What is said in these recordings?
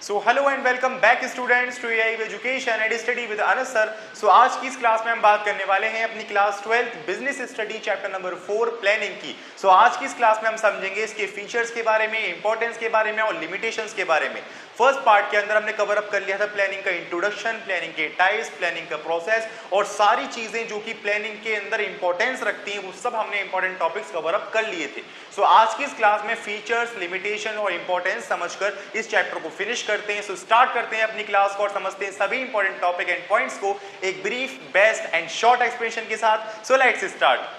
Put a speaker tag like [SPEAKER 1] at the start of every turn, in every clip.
[SPEAKER 1] So hello and welcome back students to AI education and study with Anas sir. So आज की इस class में हम बात करने वाले हैं अपनी class 12th business study chapter number 4 planning की। सो आज की इस क्लास में हम समझेंगे इसके फीचर्स के बारे में, इंपॉर्टेंस के बारे में और लिमिटेशंस के बारे में। फर्स्ट पार्ट के अंदर हमने कवर अप कर लिया था प्लानिंग का इंट्रोडक्शन, प्लानिंग के टाइप्स, प्लानिंग का प्रोसेस और सारी चीजें जो कि प्लानिंग के अंदर इंपॉर्टेंस रखती हैं वो सब हमने इंपॉर्टेंट टॉपिक्स कवर अप कर लिए थे। सो आज की इस क्लास में फीचर्स, लिमिटेशन और इंपॉर्टेंस समझकर इस चैप्टर को फिनिश करते हैं। सो स्टार्ट करते हैं अपनी क्लास को और समझते हैं सभी इंपॉर्टेंट टॉपिक एंड पॉइंट्स को एक brief, best and short explanation के साथ। So let's start.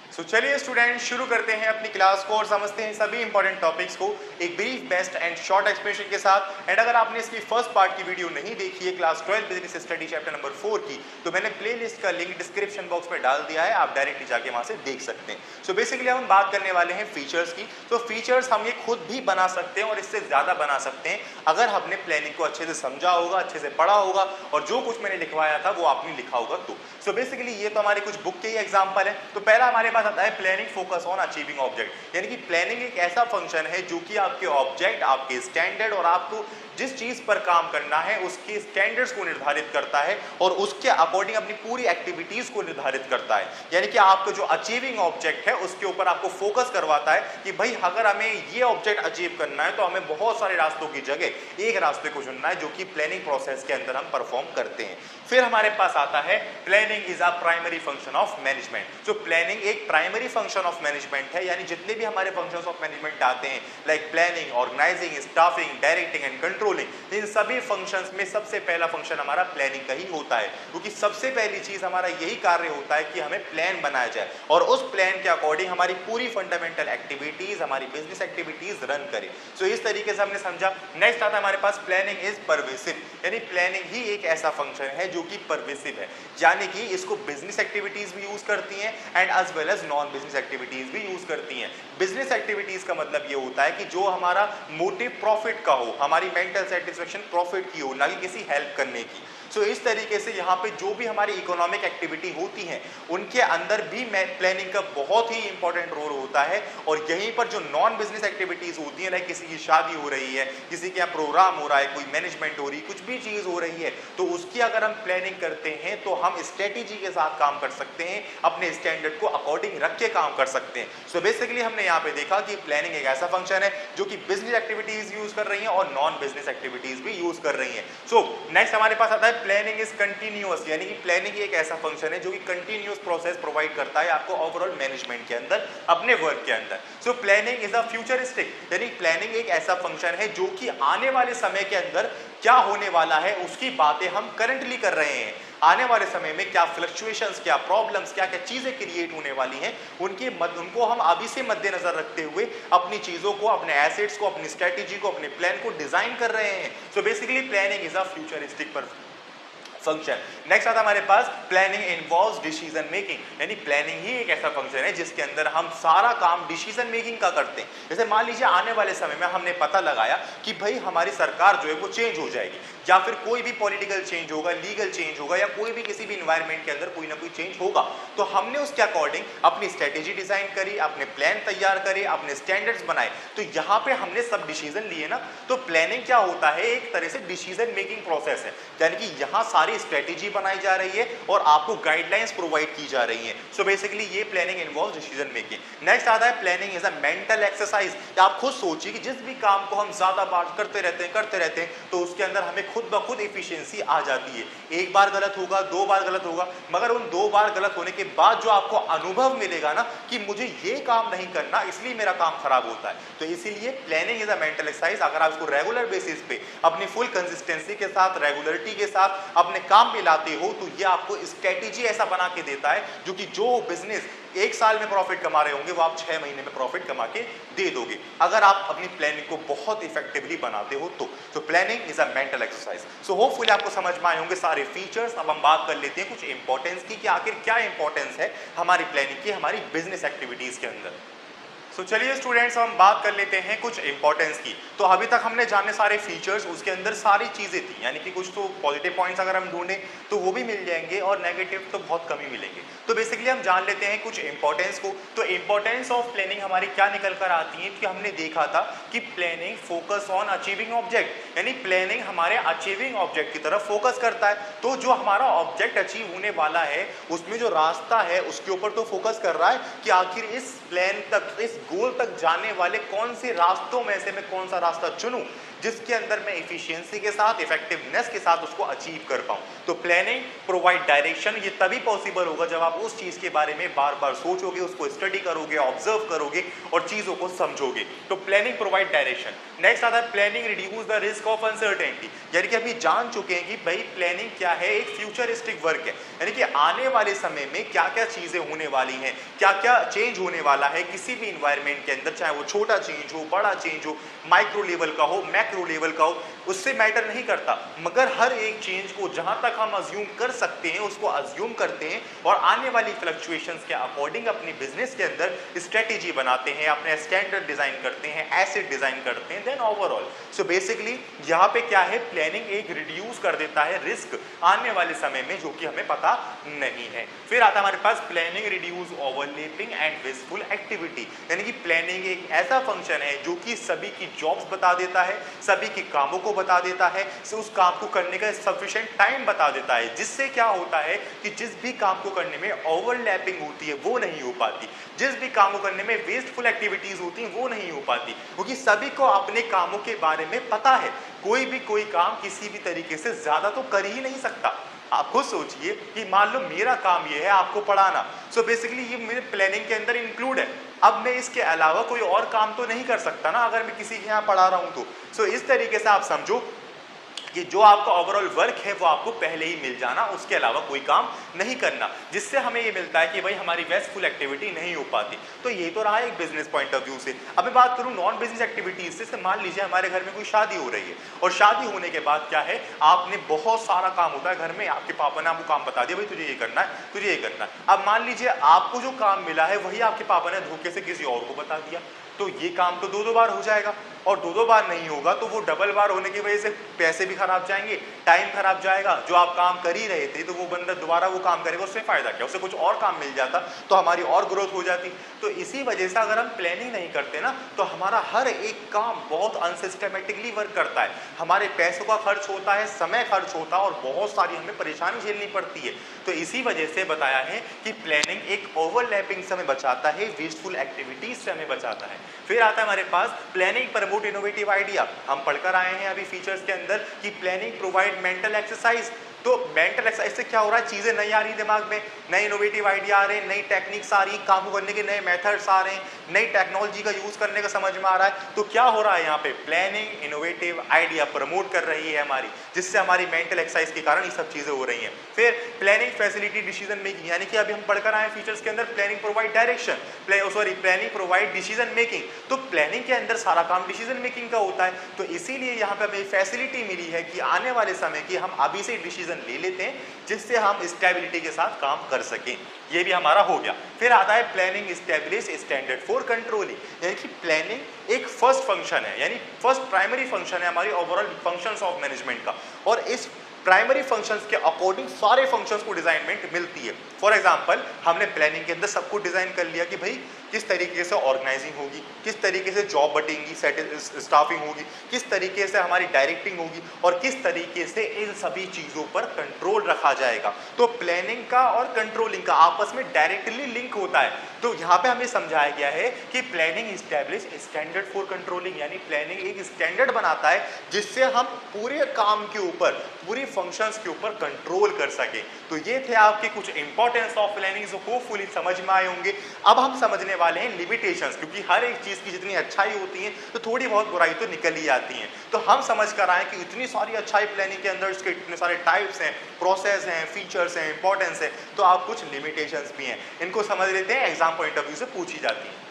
[SPEAKER 1] सो चलिए स्टूडेंट शुरू करते हैं अपनी क्लास को और समझते हैं सभी इंपॉर्टेंट टॉपिक्स को एक brief, best and short explanation के साथ। एंड अगर आपने इसकी फर्स्ट पार्ट की वीडियो नहीं देखी है class 12 business study chapter number 4 की, तो मैंने प्लेलिस्ट का लिंक डिस्क्रिप्शन बॉक्स में डाल दिया है, आप डायरेक्टली जाके वहां से देख सकते हैं। सो बेसिकली हम बात करने वाले हैं फीचर्स की। तो फीचर्स हम ये खुद भी बना सकते हैं और इससे ज्यादा बना सकते हैं अगर हमने प्लानिंग को अच्छे से समझा होगा, अच्छे से पढ़ा होगा और जो कुछ मैंने लिखवाया था वो आपने लिखा होगा तो। सो बेसिकली ये तो हमारी कुछ बुक के ही एग्जाम्पल है। तो पहला हमारे पास आता है planning focus on achieving object, यानी कि प्लानिंग एक ऐसा फंक्शन है जो कि आपके ऑब्जेक्ट, आपके स्टैंडर्ड और आपको जिस चीज पर काम करना है उसके स्टैंडर्ड्स को निर्धारित करता है और उसके अकॉर्डिंग अपनी पूरी एक्टिविटीज को निर्धारित करता है। यानी कि आपका जो अचीविंग ऑब्जेक्ट है उसके ऊपर आपको फोकस करवाता है कि भाई अगर हमें ये ऑब्जेक्ट अचीव करना है तो हमें बहुत सारे रास्तों की जगह एक रास्ते को चुनना है जो कि प्लानिंग प्रोसेस के अंदर हम परफॉर्म करते हैं। फिर हमारे पास आता है planning is a primary function of management. जो प्लानिंग एक प्राइमरी फंक्शन ऑफ मैनेजमेंट है, यानी जितने भी हमारे फंक्शंस ऑफ मैनेजमेंट आते हैं like planning, organizing, staffing, directing and controlling, इन सभी फंक्शंस में सबसे पहला फंक्शन हमारा प्लानिंग का ही होता है, क्योंकि सबसे पहली चीज हमारा यही कार्य होता है कि हमें प्लान बनाया जाए और उस प्लान के अकॉर्डिंग हमारी पूरी फंडामेंटल एक्टिविटीज, हमारी बिजनेस एक्टिविटीज रन करें। सो इस तरीके से हमने समझा। नेक्स्ट आता है हमारे पास प्लानिंग इज परवेसिव, यानी प्लानिंग ही एक ऐसा फंक्शन है जो कि परवेसिव है, यानी कि इसको बिजनेस एक्टिविटीज भी यूज करती हैं and as well as non business activities भी यूज करती हैं। बिजनेस एक्टिविटीज का मतलब ये होता है कि जो हमारा मोटिव प्रॉफिट का हो, हमारी मेंटल सेटिस्फेक्शन प्रॉफिट की हो, ना कि किसी हेल्प करने की। सो इस तरीके से यहाँ पे जो भी हमारी इकोनॉमिक एक्टिविटी होती हैं उनके अंदर भी प्लानिंग का बहुत ही इंपॉर्टेंट रोल होता है। और यहीं पर जो नॉन बिजनेस एक्टिविटीज होती है, लाइक किसी की शादी हो रही है, किसी के यहाँ प्रोग्राम हो रहा है, कोई मैनेजमेंट हो रही है, कुछ भी चीज हो रही है, तो उसकी अगर हम प्लानिंग करते हैं तो हम स्ट्रेटेजी के साथ काम कर सकते हैं, अपने स्टैंडर्ड को अकॉर्डिंग रख के काम कर सकते हैं। सो बेसिकली हमने यहाँ पे देखा कि प्लानिंग एक ऐसा फंक्शन है जो कि बिजनेस एक्टिविटीज यूज कर रही है और नॉन बिजनेस एक्टिविटीज भी यूज कर रही है। सो नेक्स्ट हमारे पास आता है प्लानिंग इज कंटिन्यूअस, यानी कि प्लानिंग एक ऐसा फंक्शन है जो कि कंटिन्यूअस प्रोसेस प्रोवाइड करता है आपको ओवरऑल मैनेजमेंट के अंदर, अपने वर्क के अंदर। So planning is a futuristic, यानी प्लानिंग एक ऐसा फंक्शन है जो कि आने वाले समय के अंदर क्या होने वाला है उसकी बातें हम करंटली कर रहे हैं। आने वाले समय में क्या फ्लक्चुएशंस, क्या प्रॉब्लम्स, क्या क्या चीजें क्रिएट होने वाली हैं, उनको हम अभी से मद्देनजर रखते हुए अपनी चीजों को, अपने एसेट्स को, अपनी स्ट्रेटेजी को, अपने प्लान को डिजाइन कर रहे हैं। So basically planning is a futuristic function. Next आता हमारे पास प्लानिंग इन्वॉल्व्स डिसीजन मेकिंग, यानी प्लानिंग ही एक ऐसा फंक्शन है जिसके अंदर हम सारा काम डिसीजन मेकिंग का करते हैं। जैसे मान लीजिए आने वाले समय में हमने पता लगाया कि भाई हमारी सरकार जो है वो चेंज हो जाएगी, या फिर कोई भी पॉलिटिकल चेंज होगा, लीगल चेंज होगा, या कोई भी किसी भी इन्वायरमेंट के अंदर कोई ना कोई चेंज होगा, तो हमने उसके अकॉर्डिंग अपनी स्ट्रेटेजी डिजाइन करी, अपने प्लान तैयार करे, अपने स्टैंडर्ड्स बनाए। तो यहाँ पे हमने सब डिसीजन लिए ना। तो प्लानिंग क्या होता है, एक तरह से डिसीजन मेकिंग प्रोसेस है, यानी कि यहाँ सारी स्ट्रेटेजी बनाई जा रही है और आपको गाइडलाइंस प्रोवाइड की जा रही है। सो बेसिकली ये planning involve decision making. Next आता है planning is a mental exercise. आप खुद सोचिए कि जिस भी काम को हम ज्यादा बार करते रहते हैं तो उसके अंदर हमें खुद ब खुद एफिशिएंसी आ जाती है। एक बार गलत होगा, दो बार गलत होगा, मगर उन दो बार गलत होने के बाद जो आपको अनुभव मिलेगा ना कि मुझे ये काम नहीं करना इसलिए मेरा काम खराब होता है, तो इसीलिए planning is a mental exercise. अगर आप इसको रेगुलर बेसिस पे अपनी फुल कंसिस्टेंसी के साथ, रेगुलरिटी के साथ अपने काम में लाते हो तो ये आपको स्ट्रेटेजी ऐसा बना के देता है जो कि जो बिजनेस एक साल में प्रॉफिट कमा रहे होंगे वो आप 6 महीने में प्रॉफिट कमा के दे दोगे, अगर आप अपनी प्लानिंग को बहुत इफेक्टिवली बनाते हो तो planning is a mental exercise. So hopefully आपको समझ में आए होंगे सारे फीचर्स। अब हम बात कर लेते हैं कुछ इंपॉर्टेंस की कि आखिर क्या इंपॉर्टेंस है हमारी प्लानिंग की, हमारी बिजनेस एक्टिविटीज के अंदर। सो चलिए स्टूडेंट्स, हम बात कर लेते हैं कुछ इंपॉर्टेंस की। तो अभी तक हमने जाने सारे फीचर्स, उसके अंदर सारी चीज़ें थी, यानी कि कुछ तो पॉजिटिव पॉइंट्स अगर हम ढूंढें तो वो भी मिल जाएंगे और नेगेटिव तो बहुत कम ही मिलेंगे। तो बेसिकली हम जान लेते हैं कुछ इंपॉर्टेंस को। तो इंपॉर्टेंस ऑफ प्लानिंग हमारी क्या निकल कर आती है कि हमने देखा था कि planning focus on achieving object, यानी प्लानिंग हमारे अचीविंग ऑब्जेक्ट की तरफ फोकस करता है। तो जो हमारा ऑब्जेक्ट अचीव होने वाला है उसमें जो रास्ता है उसके ऊपर तो फोकस कर रहा है कि आखिर इस प्लान तक, इस गोल तक जाने वाले कौन से रास्तों में से मैं कौन सा रास्ता चुनूं जिसके अंदर मैं एफिशिएंसी के साथ, इफेक्टिवनेस के साथ उसको अचीव कर पाऊं। तो प्लानिंग प्रोवाइड डायरेक्शन, ये तभी पॉसिबल होगा जब आप उस चीज के बारे में बार बार सोचोगे, उसको स्टडी करोगे, ऑब्जर्व करोगे और चीजों को समझोगे। तो प्लानिंग प्रोवाइड डायरेक्शन। नेक्स्ट आता है planning reduce the risk of uncertainty, यानी कि अभी जान चुके हैं कि भाई प्लानिंग क्या है, एक फ्यूचरिस्टिक वर्क है, यानी कि आने वाले समय में क्या क्या चीजें होने वाली हैं, क्या क्या चेंज होने वाला है किसी भी इन्वायरमेंट के अंदर, चाहे वो छोटा चेंज हो, बड़ा चेंज हो, माइक्रो लेवल का हो, मैक्रो लेवल का हो, उससे मैटर नहीं करता। मगर हर एक चेंज को जहां तक हम अज्यूम कर सकते हैं उसको अज्यूम करते हैं और आने वाली फ्लक्चुएशंस के अकॉर्डिंग अपनी बिजनेस के अंदर स्ट्रेटेजी बनाते हैं, अपने स्टैंडर्ड डिजाइन करते हैं, एसेट डिजाइन करते हैं, देन ओवरऑल। सो बेसिकली यहाँ पे क्या है, प्लानिंग एक रिड्यूस कर देता है रिस्क आने वाले समय में जो कि हमें पता नहीं है। फिर आता है हमारे पास planning reduce overlapping and wasteful activity, यानी कि प्लानिंग एक ऐसा फंक्शन है जो कि सभी की जॉब्स बता देता है, सभी के कामों को बता देता है, उस काम को करने का सफिशिएंट टाइम बता देता है, जिससे क्या होता है कि जिस भी काम को करने में ओवरलैपिंग होती है वो नहीं हो पाती, जिस भी काम को करने में वेस्टफुल एक्टिविटीज होती हैं वो नहीं हो पाती, क्योंकि सभी को अपने कामों के बारे में पता है। कोई काम किसी भी तरीके से ज्यादा तो कर ही नहीं सकता। आप खुद सोचिए कि मान लो मेरा काम ये है आपको पढ़ाना, सो बेसिकली ये मेरे प्लानिंग के अंदर इंक्लूड है। अब मैं इसके अलावा कोई और काम तो नहीं कर सकता ना अगर मैं किसी के यहाँ पढ़ा रहा हूं तो। सो इस तरीके से आप समझो कि जो आपका ओवरऑल वर्क है वो आपको पहले ही मिल जाना, उसके अलावा कोई काम नहीं करना, जिससे हमें ये मिलता है कि भाई हमारी वेस्टफुल एक्टिविटी नहीं हो पाती। तो ये तो रहा एक बिजनेस पॉइंट ऑफ व्यू से। अब मैं बात करूं नॉन बिजनेस एक्टिविटीज से। मान लीजिए हमारे घर में कोई शादी हो रही है और शादी होने के बाद क्या है, आपने बहुत सारा काम होता है घर में, आपके पापा ने आपको काम बता दिया भाई तुझे ये करना है, तुझे ये करना है। अब मान लीजिए आपको जो काम मिला है वही आपके पापा ने धोखे से किसी और को बता दिया, तो ये काम तो दो बार हो जाएगा, और दो बार नहीं होगा तो वो डबल बार होने की वजह से पैसे भी खराब जाएंगे, टाइम खराब जाएगा। जो आप काम कर ही रहे थे तो वो बंदा दोबारा वो काम करेगा, उससे फायदा क्या, उससे कुछ और काम मिल जाता तो हमारी और ग्रोथ हो जाती। तो इसी वजह से अगर हम प्लानिंग नहीं करते ना तो हमारा हर एक काम बहुत अनसिस्टमेटिकली वर्क करता है, हमारे पैसों का खर्च होता है, समय खर्च होता है और बहुत सारी हमें परेशानी झेलनी पड़ती है। तो इसी वजह से बताया है कि प्लानिंग एक ओवरलैपिंग से हमें बचाता है, वेस्टफुल एक्टिविटीज से हमें बचाता है। फिर आता है हमारे पास प्लानिंग प्रमोट इनोवेटिव आइडिया। हम पढ़कर आए हैं अभी फीचर्स के अंदर कि प्लानिंग प्रोवाइड मेंटल एक्सरसाइज। तो मेंटल एक्सरसाइज से क्या हो रहा है, चीजें नई आ रही दिमाग में, नए इनोवेटिव आइडिया आ रहे हैं, नई टेक्निक्स आ रही, काम करने के नए मेथड्स आ रहे हैं, नई टेक्नोलॉजी का यूज करने का समझ में आ रहा है। तो क्या हो रहा है यहाँ पे, प्लानिंग इनोवेटिव आइडिया प्रमोट कर रही है हमारी, जिससे हमारी मेंटल एक्सरसाइज के कारण ये सब चीजें हो रही हैं। फिर प्लानिंग फैसिलिटी डिसीजन मेकिंग, यानी कि अभी हम पढ़कर आए फीचर्स के अंदर planning provide direction, planning provide decision making. तो प्लानिंग के अंदर सारा काम डिसीजन मेकिंग का होता है, तो इसीलिए यहाँ पे हमें फैसिलिटी मिली है कि आने वाले समय की हम अभी से डिसीजन ले लेते हैं जिससे हम स्टेबिलिटी के साथ काम कर सकें। ये भी हमारा हो गया। फिर आता है planning establish standard for controlling, यानी कि प्लानिंग एक फर्स्ट फंक्शन है, यानी फर्स्ट प्राइमरी फंक्शन है हमारी ओवरऑल फंक्शंस ऑफ मैनेजमेंट का, और इस प्राइमरी फंक्शंस के अकॉर्डिंग सारे फंक्शंस को डिजाइनमेंट मिलती है। फॉर एग्जांपल हमने प्लानिंग के अंदर सब कुछ डिजाइन कर लिया कि भाई किस तरीके से ऑर्गेनाइजिंग होगी, किस तरीके से जॉब बटेंगी, स्टाफिंग होगी, किस तरीके से हमारी डायरेक्टिंग होगी और किस तरीके से इन सभी चीज़ों पर कंट्रोल रखा जाएगा। तो प्लानिंग का और कंट्रोलिंग का आपस में डायरेक्टली लिंक होता है। तो यहाँ पे हमें समझाया गया है कि planning establish standard for controlling, यानी प्लानिंग एक स्टैंडर्ड बनाता है जिससे हम पूरे काम के ऊपर, पूरी फंक्शंस के ऊपर कंट्रोल कर सके। तो ये थे आपके कुछ इंपॉर्टेंस ऑफ प्लानिंग जो होपफुली समझ में आए होंगे। अब हम समझने वाले हैं लिमिटेशंस, क्योंकि हर एक चीज की जितनी अच्छाई होती है तो थोड़ी बहुत बुराई तो निकल ही आती है। तो हम समझ कर आए कि इतनी सारी अच्छाई प्लानिंग के अंदर, इसके इतने सारे टाइप्स हैं, प्रोसेस हैं, फीचर्स हैं, इंपॉर्टेंस है, तो आप कुछ लिमिटेशंस भी हैं, इनको समझ लेते हैं, एग्जाम पॉइंट ऑफ व्यू से पूछी जाती है।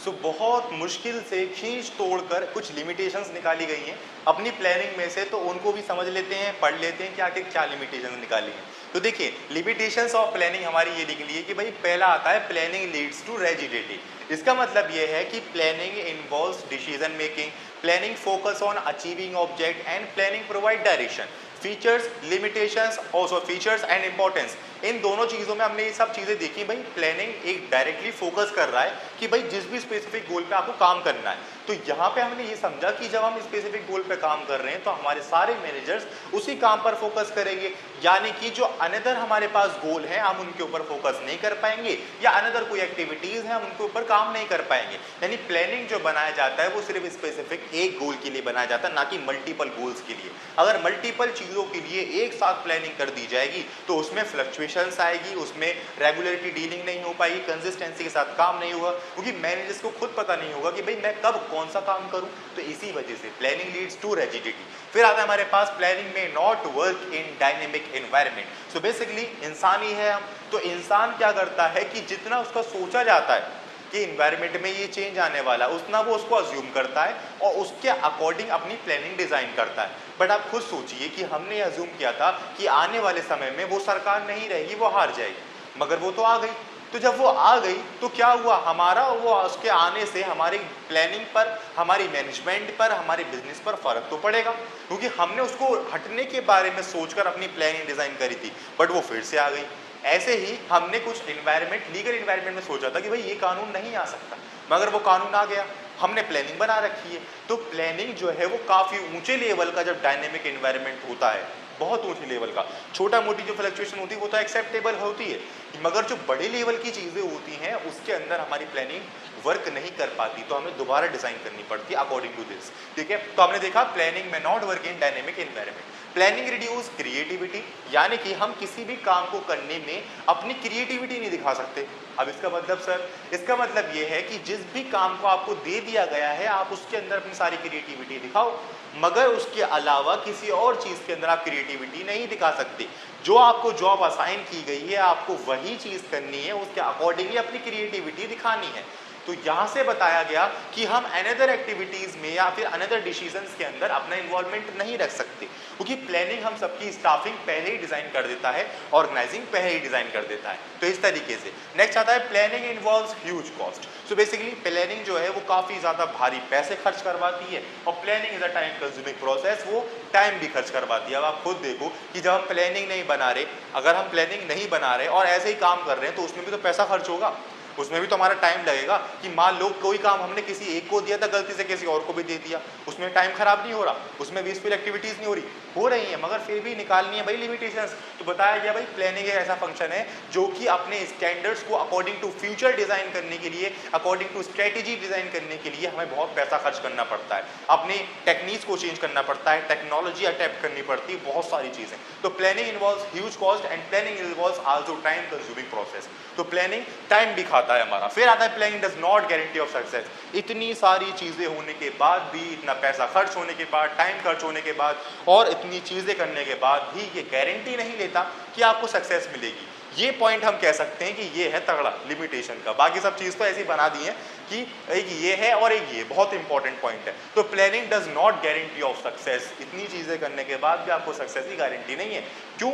[SPEAKER 1] सो बहुत मुश्किल से खींच तोड़कर कुछ लिमिटेशंस निकाली गई हैं अपनी प्लानिंग में से, तो उनको भी समझ लेते हैं, पढ़ लेते हैं कि आखिर क्या लिमिटेशंस निकाली हैं। तो देखिए लिमिटेशंस ऑफ प्लानिंग हमारी ये निकली है कि भाई पहला आता है प्लानिंग लीड्स टू रिजिडिटी, इसका मतलब ये है कि planning involves decision making, planning focus on achieving object and planning provide direction. Features, limitations, also features and importance, इन दोनों चीज़ों में हमने ये सब चीज़ें देखी। भाई प्लानिंग एक डायरेक्टली फोकस कर रहा है कि भाई जिस भी स्पेसिफिक गोल पे आपको काम करना है, तो यहाँ पे हमने ये समझा कि जब हम स्पेसिफिक गोल पे काम कर रहे हैं तो हमारे सारे मैनेजर्स उसी काम पर फोकस करेंगे, यानी कि जो अनदर हमारे पास गोल है हम उनके ऊपर फोकस नहीं कर पाएंगे, या अनदर कोई एक्टिविटीज़ है हम उनके ऊपर काम नहीं कर पाएंगे। यानी प्लानिंग जो बनाया जाता है वो सिर्फ स्पेसिफिक एक गोल के लिए बनाया जाता है, ना कि मल्टीपल गोल्स के लिए। अगर मल्टीपल चीज़ों के लिए एक साथ प्लानिंग कर दी जाएगी तो उसमें फ्लक्चुएशंस आएगी, उसमें रेगुलरिटी डीलिंग नहीं हो पाएगी, कंसिस्टेंसी के साथ काम नहीं होगा, क्योंकि मैनेजर्स को खुद पता नहीं होगा कि भाई मैं कब कौन सा काम करूं। तो इसी वजह से प्लानिंग लीड्स टू रिजिडिटी। फिर आता है हमारे पास प्लानिंग में not work in dynamic environment. So basically इंसान ही है हम, तो इंसान क्या करता है कि जितना उसका सोचा जाता है कि इन्वायरमेंट में ये चेंज आने वाला, उतना वो उसको अज्यूम करता है और उसके अकॉर्डिंग अपनी प्लानिंग डिजाइन करता है। बट आप खुद सोचिए कि हमने अज्यूम किया था कि आने वाले समय में वो सरकार नहीं रहेगी, वो हार जाएगी, मगर वो तो आ गई। तो जब वो आ गई तो क्या हुआ, हमारा वो उसके आने से हमारी प्लानिंग पर, हमारी मैनेजमेंट पर, हमारे बिजनेस पर फर्क तो पड़ेगा, क्योंकि हमने उसको हटने के बारे में सोचकर अपनी प्लानिंग डिजाइन करी थी, बट वो फिर से आ गई। ऐसे ही हमने कुछ इन्वायरमेंट, लीगल इन्वायरमेंट में सोचा था कि भाई ये कानून नहीं आ सकता, मगर वो कानून आ गया, हमने प्लानिंग बना रखी है। तो प्लानिंग जो है वो काफ़ी ऊंचे लेवल का जब डायनेमिक इन्वायरमेंट होता है, बहुत ऊंचे लेवल का, छोटा मोटी जो फ्लक्चुएशन होती है वो तो एक्सेप्टेबल होती है, मगर जो बड़े लेवल की चीज़ें होती हैं उसके अंदर हमारी प्लानिंग वर्क नहीं कर पाती, तो हमें दोबारा डिजाइन करनी पड़ती है अकॉर्डिंग टू दिस। ठीक है, तो हमने देखा प्लानिंग में not work in dynamic environment. Planning reduce creativity, यानी कि हम किसी भी काम को करने में अपनी क्रिएटिविटी नहीं दिखा सकते। अब इसका मतलब सर, इसका मतलब ये है कि जिस भी काम को आपको दे दिया गया है आप उसके अंदर अपनी सारी क्रिएटिविटी दिखाओ, मगर उसके अलावा किसी और चीज़ के अंदर आप क्रिएटिविटी नहीं दिखा सकते। जो आपको जॉब असाइन की गई है आपको वही चीज़ करनी है, उसके अकॉर्डिंगली अपनी क्रिएटिविटी दिखानी है। तो यहाँ से बताया गया कि हम अनदर एक्टिविटीज़ में या फिर अनदर डिसीजंस के अंदर अपना इन्वॉल्वमेंट नहीं रख सकते, क्योंकि प्लानिंग हम सबकी स्टाफिंग पहले ही डिज़ाइन कर देता है, ऑर्गेनाइजिंग पहले ही डिज़ाइन कर देता है। तो इस तरीके से नेक्स्ट आता है planning involves huge cost. So basically planning जो है वो काफ़ी ज़्यादा भारी पैसे खर्च करवाती है, और planning is a time consuming process, वो टाइम भी खर्च करवाती है। अब आप खुद देखो कि जब हम प्लानिंग नहीं बना रहे, अगर हम प्लानिंग नहीं बना रहे और ऐसे ही काम कर रहे हैं तो उसमें भी तो पैसा खर्च होगा, उसमें भी तो हमारा टाइम लगेगा। कि मान लो कोई काम हमने किसी एक को दिया था, गलती से किसी और को भी दे दिया, उसमें टाइम खराब नहीं हो रहा, उसमें वेस्टफुल एक्टिविटीज़ नहीं हो रही है, मगर फिर भी निकालनी है भाई लिमिटेशंस। तो बताया गया भाई प्लानिंग एक ऐसा फंक्शन है जो कि अपने स्टैंडर्ड्स को अकॉर्डिंग टू फ्यूचर डिज़ाइन करने के लिए, अकॉर्डिंग टू स्ट्रेटेजी डिज़ाइन करने के लिए हमें बहुत पैसा खर्च करना पड़ता है, अपने टेक्निक्स को चेंज करना पड़ता है, टेक्नोलॉजी अडेप्ट करनी पड़ती है, बहुत सारी चीज़ें। तो planning involves huge cost and planning involves also time consuming process. तो प्लानिंग टाइम भी खाता है हमारा। फिर आता है planning does not guarantee of success. इतनी सारी चीज़ें होने के बाद भी, इतना पैसा खर्च होने के बाद, टाइम खर्च होने के बाद और इतनी चीज़ें करने के बाद भी ये गारंटी नहीं लेता कि आपको सक्सेस मिलेगी। ये पॉइंट हम कह सकते हैं कि ये है तगड़ा लिमिटेशन का। बाकी सब चीज़ तो ऐसी बना दी है कि एक ये है और एक ये बहुत इंपॉर्टेंट पॉइंट है। तो planning does not guarantee of success. इतनी चीज़ें करने के बाद भी आपको सक्सेस की गारंटी नहीं है। क्यों?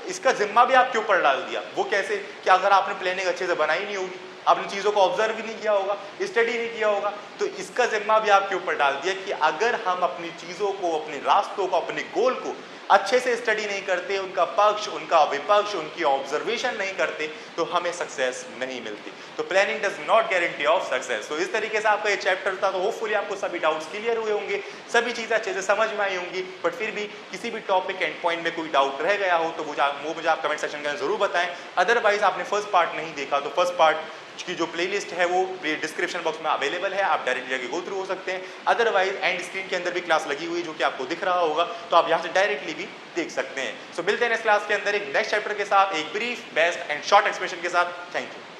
[SPEAKER 1] इसका जिम्मा भी आपके ऊपर डाल दिया। वो कैसे? कि अगर आपने प्लानिंग अच्छे से बनाई नहीं होगी, आपने चीज़ों को ऑब्जर्व भी नहीं किया होगा, स्टडी नहीं किया होगा, तो इसका जिम्मा भी आपके ऊपर डाल दिया कि अगर हम अपनी चीज़ों को, अपने रास्तों को, अपने गोल को अच्छे से स्टडी नहीं करते, उनका पक्ष, उनका विपक्ष, उनकी ऑब्जर्वेशन नहीं करते, तो हमें सक्सेस नहीं मिलती। तो planning does not guarantee of success. तो इस तरीके से आपका ये चैप्टर था। तो होपफुली आपको सभी डाउट्स क्लियर हुए होंगे, सभी चीज़ें अच्छे से समझ में आई होंगी। बट फिर भी किसी भी टॉपिक एंड पॉइंट में कोई डाउट रह गया हो तो वो मुझे आप कमेंट सेक्शन के अंदर जरूर बताएं। अदरवाइज आपने फर्स्ट पार्ट नहीं देखा तो फर्स्ट पार्ट की जो प्लेलिस्ट है वो डिस्क्रिप्शन बॉक्स में अवेलेबल है, आप डायरेक्ट जाके गो थ्रू हो सकते हैं। अदरवाइज एंड स्क्रीन के अंदर भी क्लास लगी हुई है जो कि आपको दिख रहा होगा, तो आप यहाँ से डायरेक्टली भी देख सकते हैं। सो मिलते हैं इस क्लास के अंदर एक नेक्स्ट चैप्टर के साथ, एक brief, best and short explanation के साथ। Thank you.